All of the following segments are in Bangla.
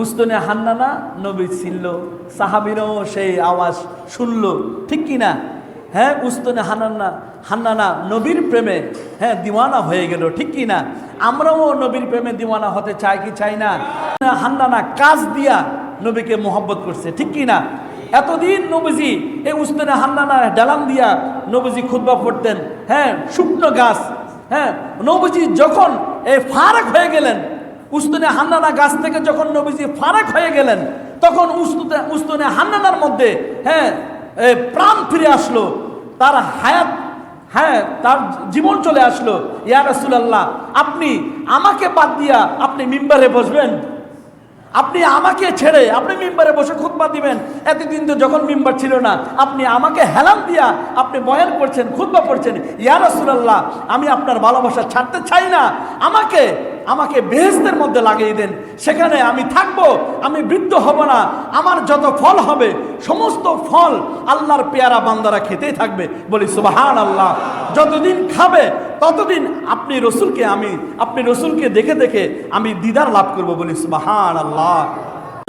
উস্তনে হান্নানা নবী ছিল, সাহাবীরাও সেই আওয়াজ শুনলো, ঠিক কি না? হ্যাঁ, উস্তনে হান্নানা নবীর প্রেমে দিওয়ানা হয়ে গেল, ঠিক কি না? আমরাও নবীর প্রেমে দিওয়ানা হতে চাই কি চাই না? হান্নানা কাজ দিয়া নবীকে মোহব্বত করছে, ঠিক কি না? এতদিন নবীজি এই উস্তনে হান্নানা ডালাম দিয়া নবীজি খুতবা পড়তেন, শুকনো গাছ। নবীজি যখন এই ফারাক হয়ে গেলেন, উস্তনে হান্নানা গাছ থেকে যখন নবীজি ফারাক হয়ে গেলেন, তখন উস্তনে হান্নানার মধ্যে প্রাণ ফিরে আসলো, তার হায়াত, তার জীবন চলে আসলো। ইয়া রাসূলুল্লাহ, আপনি আমাকে বাদ দিয়া আপনি মিম্বারে বসবেন? আপনি আমাকে ছেড়ে আপনি মিম্বারে বসে খুতবা দিবেন? এতদিন তো যখন মিম্বার ছিল না, আপনি আমাকে হেলাম দিয়া আপনি বয়ান করছেন, খুতবা পড়ছেন। ইয়া রাসূলুল্লাহ, আমি আপনার ভালোবাসা ছাড়তে চাই না, আমাকে বেহেশতের মধ্যে লাগিয়ে দেন, সেখানে আমি থাকব, আমি বৃদ্ধ হব না, আমার যত ফল হবে সমস্ত ফল আল্লাহর পেয়ারা বান্দারা খেতেই থাকবে। বলি সুবহানাল্লাহ। যতদিন খাবে ততদিন আপনি রসুলকে দেখে দেখে আমি দিদার লাভ করব। বলি সুবহানাল্লাহ।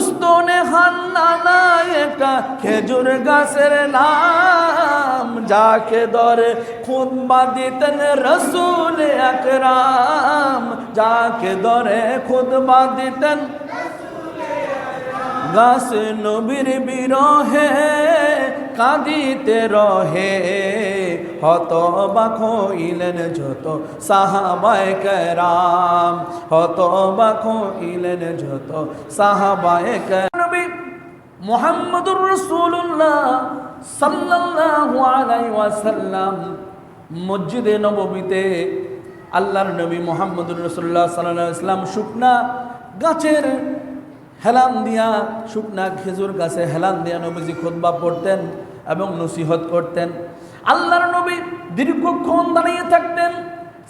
উস্তনে হান্নানা একটা খেজুর গাছের নাম, যাকে ধরে খুতবা দিতেন রসুল আকরাম, যাকে ধরে খুতবা দিতেন গাছ নবীর বিরহে কাঁদিতে রহে, হতবাক হইলেন যত সাহাবায়ে কেরাম, হতবাক হইলেন যত সাহাবায়ে কেরাম। নবী মুহাম্মদুর রাসূলুল্লাহ সাল্লাল্লাহু আলাইহি ওয়াসাল্লাম মসজিদে নববীতে আল্লাহর নবী মুহাম্মদুর রাসূলুল্লাহ সাল্লাল্লাহু আলাইহি ওয়াসাল্লাম শুকনা গাছের হেলান দিয়া, শুকনা খেজুর গাছে হেলান দিয়া নবীজি খুতবা পড়তেন এবং নসিহত করতেন। আল্লাহর নবী দীর্ঘক্ষণ দাঁড়িয়ে থাকতেন।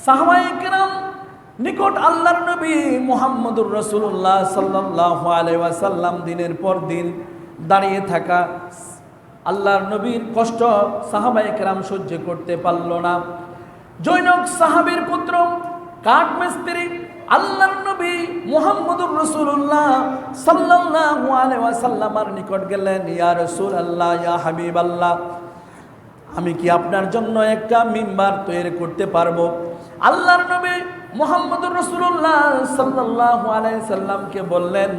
সাহাবায়ে কেরাম নিকট আল্লাহর নবী মুহাম্মদুর রাসূলুল্লাহ সাল্লাল্লাহু আলাইহি ওয়াসাল্লাম দিনের পর দিন দাঁড়িয়ে থাকা, আল্লাহর নবীর কষ্ট সাহাবায়ে কেরাম সহ্য করতে পারল না। জৈনক সাহাবীর পুত্র কাঠ মিস্ত্রি আল্লাহর নবী মুহাম্মদুর রাসূলুল্লাহ সাল্লাল্লাহু আলাইহি ওয়াসাল্লামের নিকট গেলেন। ইয়া রাসূলুল্লাহ, ইয়া হাবিবাল্লাহ, আমি কি আপনার জন্য একটা মিম্বার তৈরি করতে পারবো? আল্লাহর নবী মুহাম্মদুর রাসূলুল্লাহ সাল্লাল্লাহু আলাইহি সাল্লামকে বললেন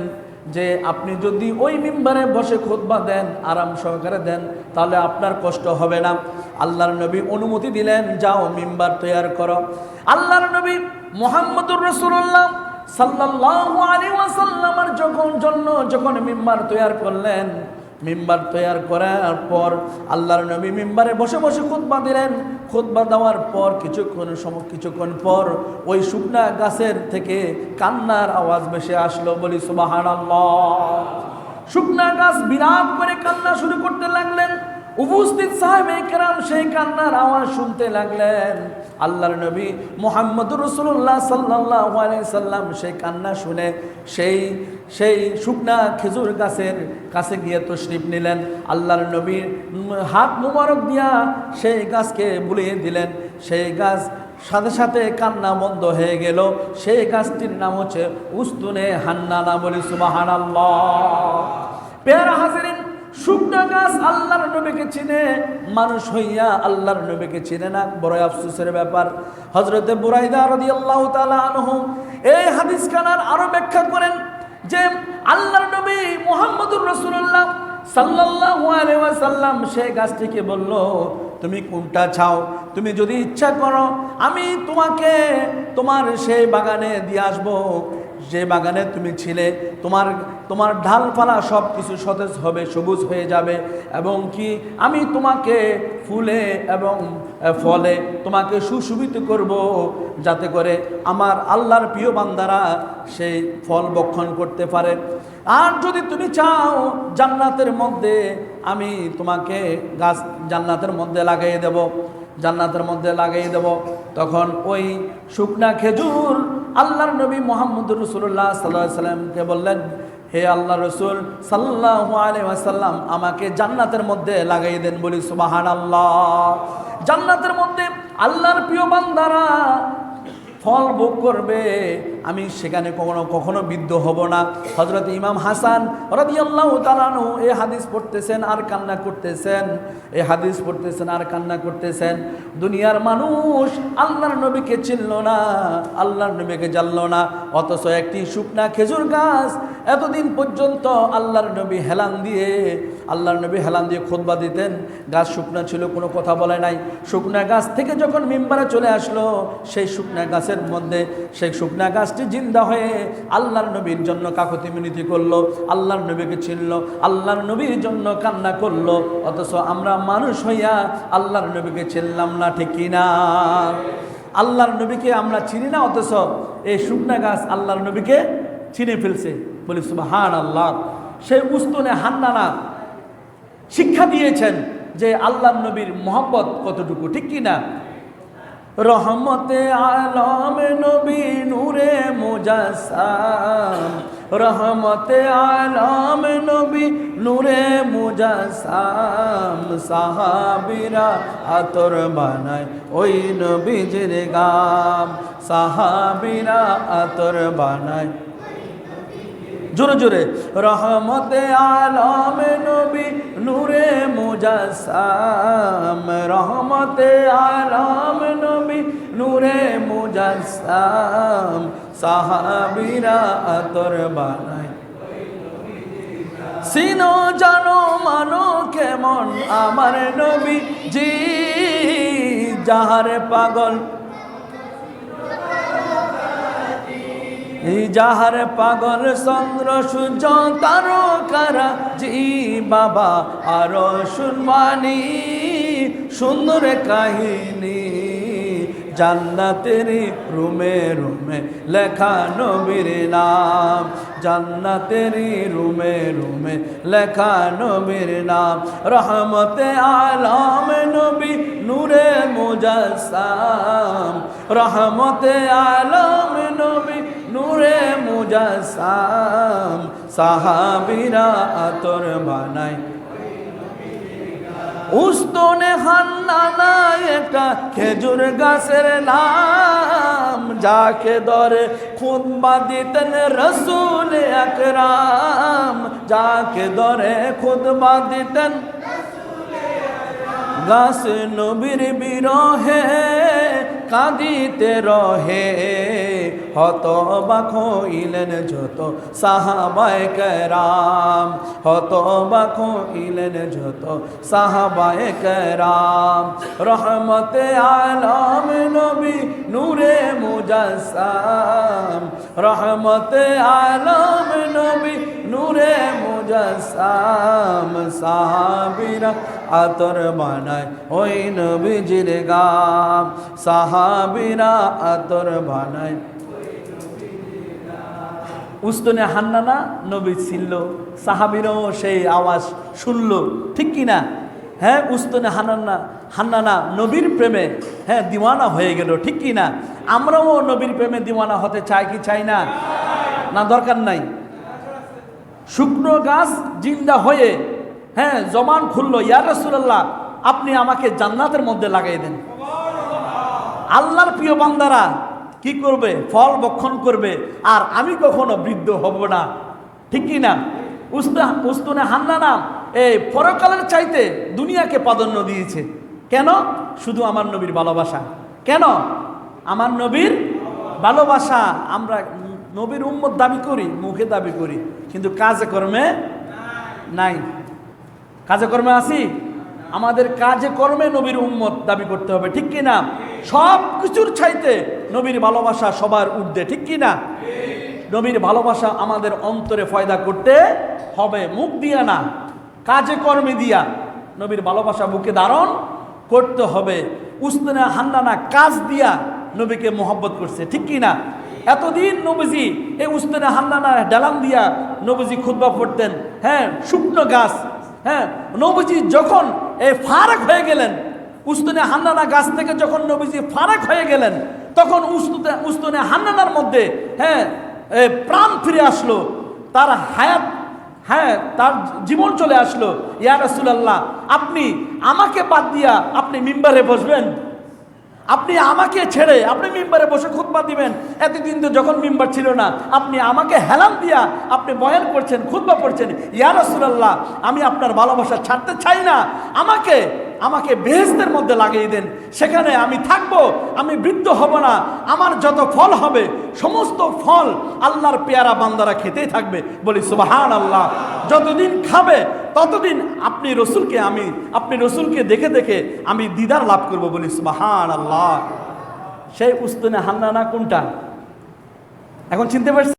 যে আপনি যদি ওই মিম্বারে বসে খুতবা দেন, আরাম সহকারে দেন, তাহলে আপনার কষ্ট হবে না। আল্লাহর নবী অনুমতি দিলেন, যাও মিম্বার তৈরি করো। আল্লাহর নবী মুহাম্মদুর রাসূলুল্লাহ সাল্লাল্লাহু আলাইহি ওয়াসাল্লামের যখন মিম্বার তৈরি করলেন, মিম্বার তৈরি করার পর আল্লাহর নবী মিম্বারে বসে বসে খুতবা দিলেন। খুতবা দেওয়ার পর কিছুক্ষণ পর ওই শুকনা গাছের থেকে কান্নার আওয়াজ ভেসে আসলো। বলি সুবহানাল্লাহ। শুকনা গাছ বিরাট করে কান্না শুরু করতে লাগলেন। উপস্থিত সাহাবায়ে কেরাম সেই কান্নার আওয়াজ শুনতে লাগলেন। আল্লাহর নবী মুহাম্মদুর রাসূলুল্লাহ সাল্লাল্লাহু আলাইহি সাল্লাম সেই কান্না শুনে সেই শুকনা খেজুর গাছের কাছে গিয়ে তশরিফ নিলেন। আল্লাহর নবীর হাত মুবারক দিয়া সেই গাছকে বুলিয়ে দিলেন। সেই গাছ সাথে সাথে কান্না বন্ধ হয়ে গেল। সেই গাছটির নাম হচ্ছে উস্তনে হান্নানা। বলি সুবহানাল্লাহ। পেয়ারা হাজিরিন, শুকনা গাছ আল্লাহর নবীকে চিনে, মানুষ হইয়া আল্লাহর নবীকে চিনে না, বড় আফসোসের ব্যাপার। হযরতে বুরাইদা রাদিয়াল্লাহু তাআলা আনহু এই হাদিস খানার আরো ব্যাখ্যা করেন যে আল্লাহর নবী মুহাম্মদুর রাসূলুল্লাহ সাল্লাল্লাহু আলাইহি ওয়াসাল্লাম সেই গাছটিকে বলল, তুমি কোনটা চাও? তুমি যদি ইচ্ছা করো আমি তোমাকে তোমার সেই বাগানে দিয়ে আসবো, যে বাগানে তুমি ছিলে। তোমার ডালপালা সব কিছু সতেজ হবে, সবুজ হয়ে যাবে, এবং কি আমি তোমাকে ফুলে এবং ফলে তোমাকে সুশোভিত করব, যাতে করে আমার আল্লাহর প্রিয় বান্দারা সেই ফল ভক্ষণ করতে পারে। আর যদি তুমি চাও জান্নাতের মধ্যে আমি তোমাকে গাছ জান্নাতের মধ্যে লাগিয়ে দেব, তখন ওই শুকনা খেজুর আল্লাহর নবী মুহাম্মদুর রাসূলুল্লাহ সাল্লাল্লাহু আলাইহি ওয়াসাল্লামকে বললেন, হে আল্লাহর রাসূল সাল্লাল্লাহু আলাইহি ওয়াসাল্লাম, আমাকে জান্নাতের মধ্যে লাগিয়ে দেন। বলি সুবহানাল্লাহ। জান্নাতের মধ্যে আল্লাহর প্রিয় বান্দারা ফল ভোগ করবে, আমি সেখানে কখনো বিদ্ধ হব না। হযরত ইমাম হাসান রাদিয়াল্লাহু তাআলা আনহু এই হাদিস পড়তেছেন আর কান্না করতেছেন, এই হাদিস পড়তেছেন আর কান্না করতেছেন। দুনিয়ার মানুষ আল্লাহর নবীকে চিনল না, আল্লাহর নবীকে জানল না, অথচ একটি শুকনা খেজুর গাছ এতদিন পর্যন্ত আল্লাহর নবী হেলান দিয়ে খুতবা দিতেন। গাছ শুকনা ছিল, কোনো কথা বলে নাই। শুকনা গাছ থেকে যখন মিম্বারে চলে আসলো, সেই শুকনা গাছের মধ্যে সেই শুকনা গাছটি জিন্দা হয়ে আল্লাহর নবীর জন্য কাকুতি মিনতি করলো, আল্লাহর নবীকে চিনল, আল্লাহর নবীর জন্য কান্না করলো। অথচ আমরা মানুষ হইয়া আল্লাহর নবীকে চিনলাম না, ঠিক কিনা? আল্লাহর নবীকে আমরা চিনি না, অথচ এই শুকনা গাছ আল্লাহর নবীকে চিনে ফেলছে। বলি সুবহানাল্লাহ। সেই উস্তুনে হান্নানা শিক্ষা দিয়েছেন যে আল্লাহর নবীর মহব্বত কতটুকু, ঠিক কিনা? রহমতে আলম নবী নূরে মুজাসসাম, রহমতে আলম নবী নূরে মুজাসসাম, সাহাবীরা আতর বানায় ওই নবীজির গাম, সাহাবীরা আতর বানায়। জোরে জোরে। রহমতে আলম নবী নূরে মুজাসসাম, রহমতে আলম নবী নূরে মুজাসসাম, সাহাবীরা আতর বানায়। সিনো জানো মানো কেমন আমার নবী জি, যাহার পাগল যাহার পাগল চন্দ্র সূর্য তারকারা জি বাবা, আরো শুনবানি সুন্দর কাহিনী। জান্নাতের রুমে রুমে লেখা নবীর নাম, জান্নাতের রুমে রুমে লেখা নবীর নাম। রহমতে আলম নবী নূরে মুজাসসাম, রহমতে আলম নবী নূরে মুজাসসাম, সাহাবীরা আতর বানায়। উস্তনে হান্নানা একটা খেজুর গাছের নাম, যাকে ধরে খুতবা দিতেন রাসূল আকরাম, যাকে ধরে খুতবা দিতেন। গাছ নবীর বিরহে কাঁদিতে রহে, হতবাক হইলেন যত সাহাবায়ে কেরাম, হতবাক হইলেন যত সাহাবায়ে কেরাম। রহমতে আলম নবী নূরে মুজাসসাম, রহমতে আলম নবী নূরে মুজাসসাম, সাহাবীরা আতর বানায় ওই নবীজির গাম, সাহাবীরা আতর বানায়। উস্তনে হান্নানা নবী ছিল, সাহাবীরাও সেই আওয়াজ শুনল, ঠিক কিনা? হ্যাঁ, উস্তনে হান্নানা নবীর প্রেমে দিওয়ানা হয়ে গেল, ঠিক কিনা? আমরাও নবীর প্রেমে দিওয়ানা হতে চাই কি চাই না? না, দরকার নাই। শুকনো গাছ জিন্দা হয়ে জবান খুললো, ইয়া রাসূলুল্লাহ আপনি আমাকে জান্নাতের মধ্যে লাগাই দেন। আল্লাহর প্রিয় বান্দারা কি করবে? ফল ভক্ষণ করবে, আর আমি কখনো বৃদ্ধ হব না, ঠিক কি না? উস্তুনে হান্নানা এই পরকালের চাইতে দুনিয়াকে প্রাধান্য দিয়েছে। কেন? শুধু আমার নবীর ভালোবাসা। কেন? আমার নবীর ভালোবাসা। আমরা নবীর উম্মত দাবি করি, মুখে দাবি করি, কিন্তু কাজে কর্মে নাই। কাজে কর্মে আছি, আমাদের কাজে কর্মে নবীর উম্মত দাবি করতে হবে, ঠিক কি না? সব কিছুর চাইতে নবীর ভালোবাসা সবার ঊর্ধ্বে, ঠিক কি না? নবীর ভালোবাসা আমাদের অন্তরে ফয়দা করতে হবে, মুখ দিয়া না, কাজে কর্মে দিয়া নবীর ভালোবাসা বুকে ধারণ করতে হবে। উস্তনে হান্নানা কাজ দিয়া নবীকে মোহব্বত করছে, ঠিক কি না? এতদিন নবীজি এই উস্তনে হান্নানা ডালাম দিয়া নবীজি খুতবা পড়তেন, শুকনো গাছ। নবীজি যখন এই ফারাক হয়ে গেলেন, উস্তনে হান্নানা গাছ থেকে যখন নবীজি ফারাক হয়ে গেলেন, তখন উস্তনে হান্নানার মধ্যে প্রাণ ফিরে আসলো, তার হায়াত, তার জীবন চলে আসলো। ইয়া রাসূলুল্লাহ আপনি আমাকে বাদ দিয়া আপনি মিম্বারে বসবেন, আপনি আমাকে ছেড়ে আপনি মিম্বারে বসে খুতবা দিবেন, এতদিন তো যখন মিম্বার ছিল না আপনি আমাকে হেলান দিয়া আপনি বয়ান করছেন, খুতবা পড়ছেন। ইয়া রাসূলুল্লাহ, আমি আপনার ভালোবাসা ছাড়তে চাই না, আমাকে আমাকে বেহেশতের মধ্যে লাগিয়ে দেন, সেখানে আমি থাকব, আমি বৃদ্ধ হব না, আমার যত ফল হবে সমস্ত ফল আল্লাহর পেয়ারা বান্দারা খেতেই থাকবে। বলি সুবহানাল্লাহ। যতদিন খাবে ততদিন আপনি রসুলকে দেখে দেখে আমি দিদার লাভ করব। বলি সুবহানাল্লাহ। সেই উস্তুনে হান্নানা কোনটা এখন চিনতে পারছি?